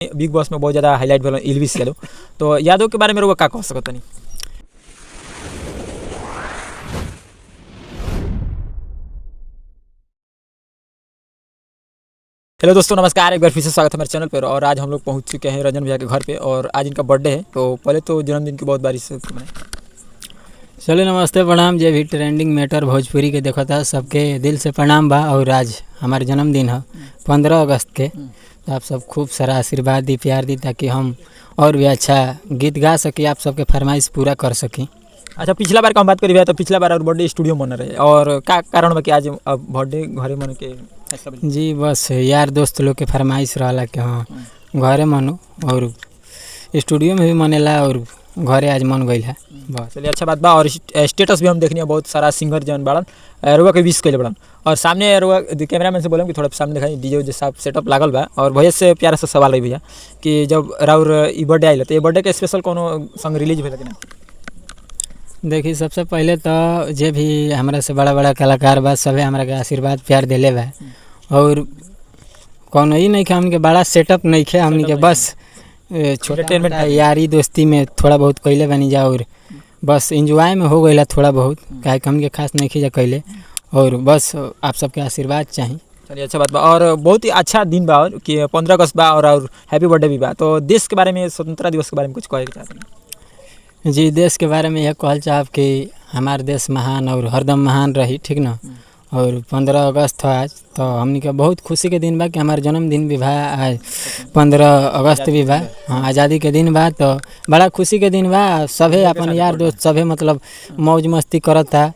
Big boss में बहुत ज़्यादा हाईलाइट भेल इल्विस यादव। तो यादव के बारे में रउआ का कह सकत नहीं? हेलो दोस्तों, नमस्कार। एक बार फिर से स्वागत है हमारे चैनल पर। और आज हम लोग पहुंच चुके हैं रंजन भैया के घर पे और आज इनका बर्थडे है। तो पहले तो जन्मदिन की बहुत बारी से चलिए, नमस्ते, प्रणाम। जे भी ट्रेंडिंग मैटर भोजपुरी के देखा था सबके दिल से प्रणाम बा। और आज हमारे जन्मदिन है 15 अगस्त के। तो आप सब खूब सारा आशीर्वाद दी, प्यार दी, ताकि हम और भी अच्छा गीत गा सकें, आप सबके फरमाइश पूरा कर सकें। अच्छा, पिछला बार का हम बात करी तो पिछला बार और बर्थडे स्टूडियो मन रहे और का कारण बा कि आज बर्थडे घरे मन के फैसला? जी बस यार दोस्त लोग के फरमाइश रहा कि हाँ घरे मनो, और स्टूडियो में भी मनेला और घरे आज मन गई है। बस चलिए, अच्छा बात बा। और स्टेटस भी हम देखनी है, बहुत सारा सिंगर जन बाड़न रुआ के विश कैले बड़न। और सामने रुआ कैमरा मैन से बोलम कि थोड़ा सामने दिखाई डीजे जैसा सेटअप लागल बा। और भैया से प्यारा सा सवाल है भैया कि जब राउर ई बर्थडे आइल तो ये बर्थडे के स्पेशल कोनो सॉन्ग रिलीज भेल कि ना? देखिए, सबसे पहले तो जे भी हमारा से बड़ा बड़ा कलाकार बा सभी हमारा के आशीर्वाद प्यार दिले बा। और कौन ही नहीं कि हमके बड़ा सेटअप नहीं खे, हमने के बस छोटा यारी दोस्ती में थोड़ा बहुत कैले बनी जा। और बस इंजॉय में हो गई थोड़ा बहुत, काहे कि हमके खास नहीं खींचा कैले। और बस आप सबके आशीर्वाद चाहिए। चलिए, अच्छा बात बा। और बहुत ही अच्छा दिन बा और कि 15 अगस्त बा और हैप्पी बर्थडे भी बा। तो देश के बारे में, स्वतंत्रता दिवस के बारे में कुछ कहे के चाहते हैं? जी, देश के बारे में यह कहल चाहब कि हमारा देश महान और हरदम महान रही, ठीक ना। और 15 अगस्त है आज, तो हमने के बहुत खुशी के दिन बा कि हमारे जन्मदिन भी बा आज 15 अगस्त भी बा। हाँ, आज़ादी के दिन बा, तो बड़ा खुशी के दिन बा। सभे अपन यार दोस्त सभे मतलब मौज मस्ती करता।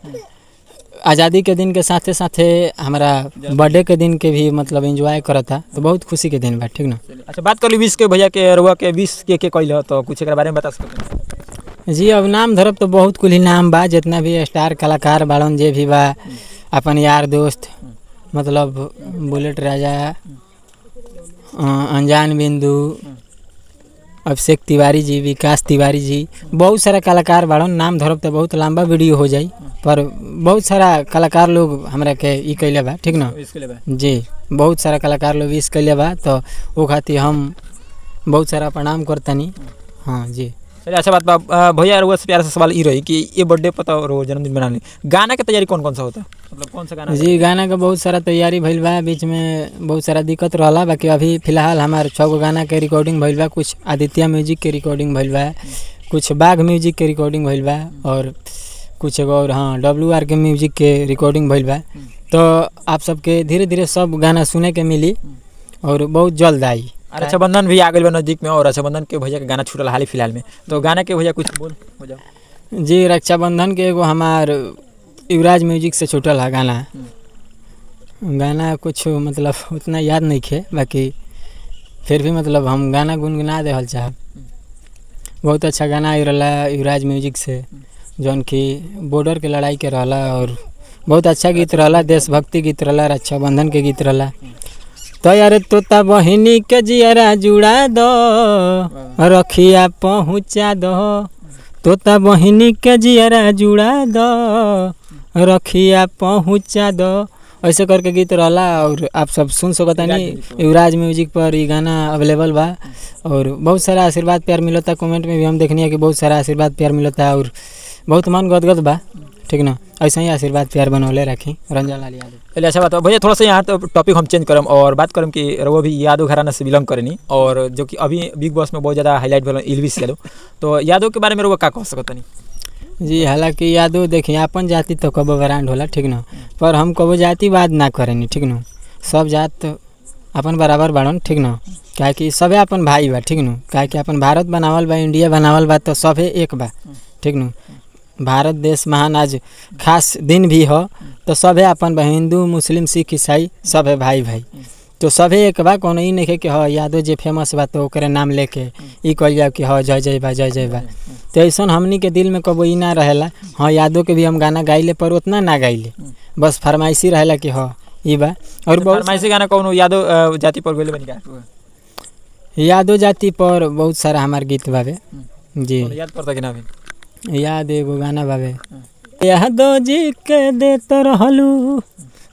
आज़ादी के दिन के साथे साथे हमारा बर्थडे के दिन के भी मतलब एंजॉय करता। तो बहुत खुशी के दिन बा, ठीक ना। अच्छा, बात कर ली विश के भैया के रुआ के विश के कैल तो कुछ एक बारे में बता सकते हैं? जी, अब नाम धरब तो बहुत कुल ही नाम बा, जितना भी स्टार कलाकार बाड़न जे भी बा, अपन यार दोस्त मतलब बुलेट राजा, अनजान बिंदु, अभिषेक तिवारी जी, विकास तिवारी जी, बहुत सारा कलाकार बाड़न। नाम धरब तो बहुत लंबा वीडियो हो जाई, पर बहुत सारा कलाकार लोग हमरा के ई कैले बा, ठीक ना। जी, बहुत सारा कलाकार लोग विश कैले बा, तो वो खातिर हम बहुत सारा प्रणाम करतनी। हाँ जी। चलिए, अच्छा बात बा। भैया रुआ से प्यारा सा सवाल ई रही कि ये बर्थडे पता रो जन्मदिन मनाने गाना की तैयारी कौन कौन सा होता है, मतलब कौन सा गाना? जी, गाना का बहुत सारा तैयारी भइल बा, बीच में बहुत सारा दिक्कत रहला। बाकी अभी फिलहाल हमारे 6 गो गाना के रिकॉर्डिंग भइल बा। कुछ आदित्य म्यूजिक के रिकॉर्डिंग भइल बा, कुछ बाघ म्यूजिक के रिकॉर्डिंग भइल बा, और कुछ एगो और हाँ WR के म्यूजिक के रिकॉर्डिंग भइल बा। तो आप सबके धीरे धीरे सब गाना सुने के मिली और बहुत जल्द आई। रक्षाबंधन भी आ गई बा नजदीक में, और रक्षाबंधन के भैया के गाना छूटल हाल ही फिलहाल में। तो गाना के भैया कुछ बोल हो जाओ। जी, रक्षाबंधन के एगो हमार युवराज म्यूजिक से छूटल है गाना। गाना कुछ मतलब उतना याद नहीं खे, बाकी फिर भी मतलब हम गाना गुनगुना देहल चाहब। बहुत अच्छा गाना आई रहा युवराज म्यूजिक से, जौन कि बॉर्डर के लड़ाई के रहला। और बहुत अच्छा गीत रहला, देशभक्ति गीत रहला, रक्षाबंधन के गीत रहला। तो यार तोता बहिनी के जियरा जुड़ा दो, रखिया पहुँचा दो। तोता बहिनी के जियरा जुड़ा दो, रखिया पहुँचा दो। ऐसे करके गीत रहला। और आप सब सुन सकता नहीं, युवराज म्यूजिक पर ये गाना अवेलेबल बा। और बहुत सारा आशीर्वाद प्यार मिलता, कमेंट में भी हम देखनी है कि बहुत सारा आशीर्वाद प्यार मिलता और बहुत मन गदगद बा, ठीक ना। ऐसा ही आशीर्वाद प्यार बनौले रखी रंजन लाल यादव। चलिए, अच्छा बात है भैया। थोड़ा सा यहाँ तो टॉपिक हम चेंज करम और बात करम कि वो भी यादव घराना से बिलोंग करेनी, और जो कि अभी बिग बॉस में बहुत ज़्यादा हाईलाइट भेल इल्विस यादव। तो यादव के बारे में वो का कह सकता नहीं? जी, हालांकि यादव देखिए अपन जाति तो कबो ब्रांड होला, ठीक ना। पर हम कबो जातिवाद ना करेनी, ठीक ना। सब जात अपन बराबर बाड़न, ठीक ना। क्या कि सभे अपन भाई बा, ठीक ना। क्या कि अपन भारत बनावल बा, इंडिया बनावल बा, तो सभे एक बा, ठीक ना। भारत देश महान आज खास दिन भी हो, तो सभे अपन बा, हिंदू मुस्लिम सिख ईसाई सभे भाई भाई। तो सभे एक बा, कोनो ई नहीं कि हाँ यादव जे फेमस बा तो ओकरे नाम लेके ई कह जाओ कि हाँ जय जय बा जय जय बा। तो ऐसा हमनी के दिल में कबो ई ना रहेला। हाँ, यादव के भी हम गाना गाइले, पर उतना ना गाइले, बस फरमाइशी रहेला कि हाँ ई बा। और बहुत फरमाइशी गाना कौन यादव जाति पर बोले बनी का? यादव जाति पर बहुत सारा हमार गीत बावे। जी, याद पड़ता कि ना? याद एगो गाना बावे, यादव जी के देत रहलू,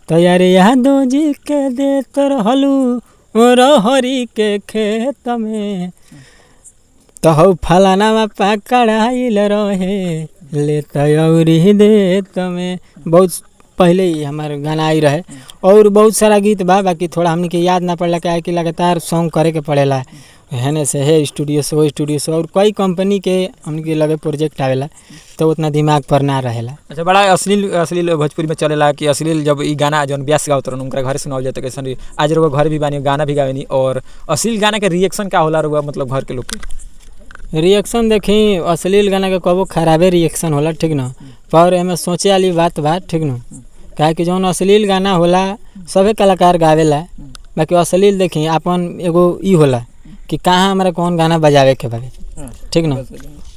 तो यार यादव जी के देत रहलू, रहरी के खेत में तो हौ फलाना पकड़ाइल रहे ले तयौरी देत में। बहुत पहले ही हमारे गाना आई रहे और बहुत सारा गीत बा, बाकी थोड़ा हमने के याद ना पड़ला क्या है कि लगातार सॉन्ग करे के पड़ेला हेने से है स्टूडियो से वो स्टूडियो से, और कई कंपनी के हमने के लगे प्रोजेक्ट आवेला तो उतना दिमाग पर ना रहेला। अच्छा, बड़ा अश्लील भोजपुरी में चलेला कि अश्लील जब ई गाना जौन ब्यास गावत रहन उनका घर सुनावल जाता कैसन आज रउआ घर भी बानी गाना भी गावेनी, और अश्लील गाना के रिएक्शन का होला रउआ मतलब घर के लोग के? रिएक्शन देखी अश्लील गाना के कबो खराबे रिएक्शन होला, ठीक न, पर एमे सोचे वाली बात बा, ठीक न, काहे कि जौन अश्लील गाना होला सभे कलाकार गावेला, बाकी अश्लील देखी अपन एगो ई होला कि कहाँ हमारा कौन गाना बजावे के बावे, ठीक न।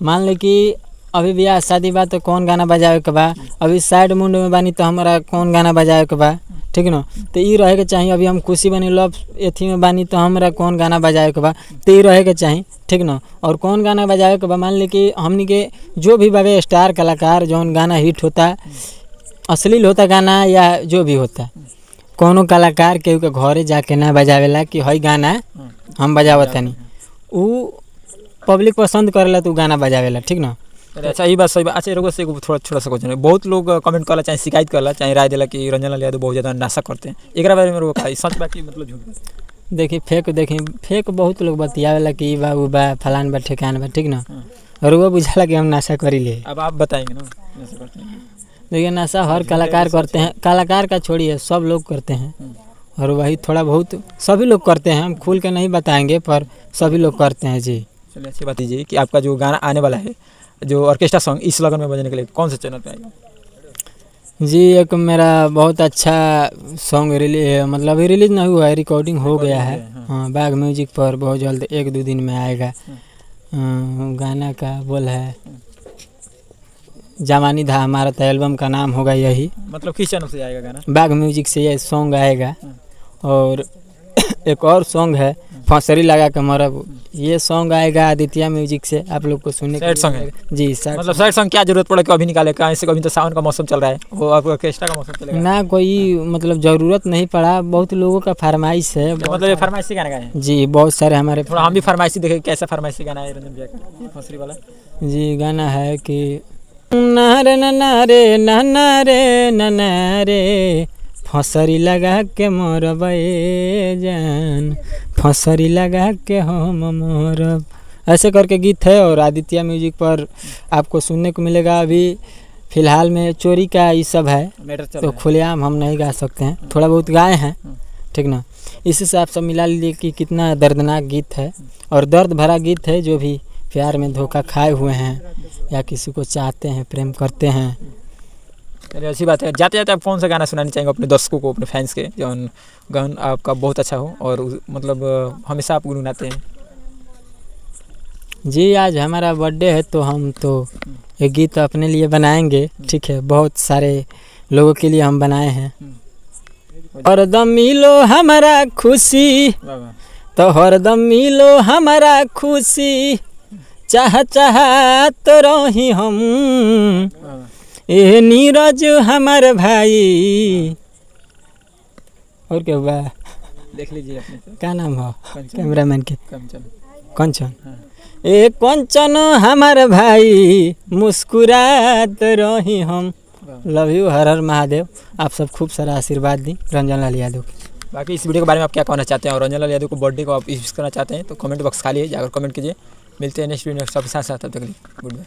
मान ले कि अभी ब्याह शादी बा तो कौन गाना बजावे के बा, अभी साइड मुंड में बानी तो हमारा कौन गाना बजावे के बा, ठीक न, तो ई रहे के चाहिए। अभी हम खुशी बनी लव एथी में बानी तो हमरा कौन गाना बजावे के बा, तो ई रहे के चाहिए, ठीक न। और कौन गाना बजावे के बा मान ले कि हमनी के जो भी बावे स्टार कलाकार जौन गाना हिट होता अश्लील होता गाना या जो भी होता, कोनो कलाकार केहू के घरे जाके ना बजावेला कि हई गाना हम बजावतानी, उ पब्लिक पसंद करेला तो गाना बजावेला, ठीक न। अच्छा, ये बात सही बात। अच्छा, एगो से एगो छोटा सा क्वेश्चन है, बहुत लोग कमेंट करला चाहे शिकायत करला चाहे राय देला कि रंजन लाल यादव बहुत ज़्यादा नशा करते हैं, एकरा बारे में रोका सच बात की मतलब झूठ बात? देखी फेक बहुत लोग बतियावेला कि ई बा उ बा फलान बा ठेकान बा, ठीक न, और वो बुझाला कि हम नशा करी ले। अब आप बताएंगे ना नशा करते हैं? देखिए नशा हर कलाकार करते हैं, कलाकार का छोड़िए सब लोग करते हैं, और वही थोड़ा बहुत सभी लोग करते हैं, हम खुल के नहीं बताएंगे पर सभी लोग करते हैं जी। चलिए, अच्छी बात कीजिए कि आपका जो गाना आने वाला है जो ऑर्केस्ट्रा सॉन्ग इस लगन में बजने के लिए कौन से चैनल पे आएगा? जी एक मेरा बहुत अच्छा सॉन्ग मतलब अभी रिलीज नहीं हुआ है, रिकॉर्डिंग हो गया है, हाँ, बाग म्यूजिक पर बहुत जल्द 1-2 दिन में आएगा। गाना का बोल है जवानी धा हमारा, तो एल्बम का नाम होगा यही। मतलब किस चैनल से आएगा गाना? बाग म्यूजिक से ये सॉन्ग आएगा। और एक और सॉन्ग है फंसरी लगा के मरब, ये सॉन्ग आएगा आदित्य म्यूजिक से, आप लोग को सुनने सैड सॉन्ग है जी। सैड मतलब सैड सॉन्ग क्या जरूरत पड़े कि अभी निकाले का? ऐसे कभी तो सावन का मौसम चल रहा है, वो आपको ऑर्केस्ट्रा का मौसम चलेगा ना, कोई मतलब ज़रूरत नहीं पड़ा, बहुत लोगों का फरमाइश है। मतलब ये फरमाइशी गाना गाए हैं जी, बहुत सारे हमारे थोड़ा हम भी फरमाइशी देखें कैसा फरमाइशी गाना है रंजन भैया का फंसरी वाला? जी गाना है कि नारे नारे नारे नारे फंसरी लगा के मरबे जान, फंसरी लगा के हम मरब, ऐसे करके गीत है। और आदित्य म्यूजिक पर आपको सुनने को मिलेगा। अभी फ़िलहाल में चोरी का ये सब है तो खुलेआम हम नहीं गा सकते हैं, थोड़ा बहुत गाए हैं, ठीक ना। इसी से आप सब मिला लीजिए कि कितना दर्दनाक गीत है और दर्द भरा गीत है। जो भी प्यार में धोखा खाए हुए हैं या किसी को चाहते हैं, प्रेम करते हैं। चलिए, अच्छी बात है। जाते जाते आप कौन सा गाना सुनाना चाहेंगे अपने दर्शकों को, अपने फैंस के, जो गान आपका बहुत अच्छा हो और मतलब हमेशा आप गुनगुनाते हैं? जी आज हमारा बर्थडे है तो हम तो एक गीत अपने लिए बनाएंगे, ठीक है, बहुत सारे लोगों के लिए हम बनाए हैं। हरदम मिलो हमारा खुशी, तो हरदम मिलो हमारा खुशी, चाह तो रही हम, ए नीरज हमार भाई। और क्या हुआ? देख लीजिए अपने क्या नाम हो कैमरामैन के? कंचन। हाँ। ए कंचन हमार भाई, मुस्कुरात रही हम। लव यू, हर हर महादेव। आप सब खूब सारा आशीर्वाद दी रंजन लाल यादव की। बाकी इस वीडियो के बारे में आप क्या कहना चाहते हैं और रंजन लाल यादव को बर्थडे को आप विश करना चाहते हैं तो कमेंट बॉक्स खाली है, जाकर कमेंट कीजिए। मिलते हैं नेक्स्ट वीडियो नेक्स्ट आपके साथ। तब तक गुड बाय।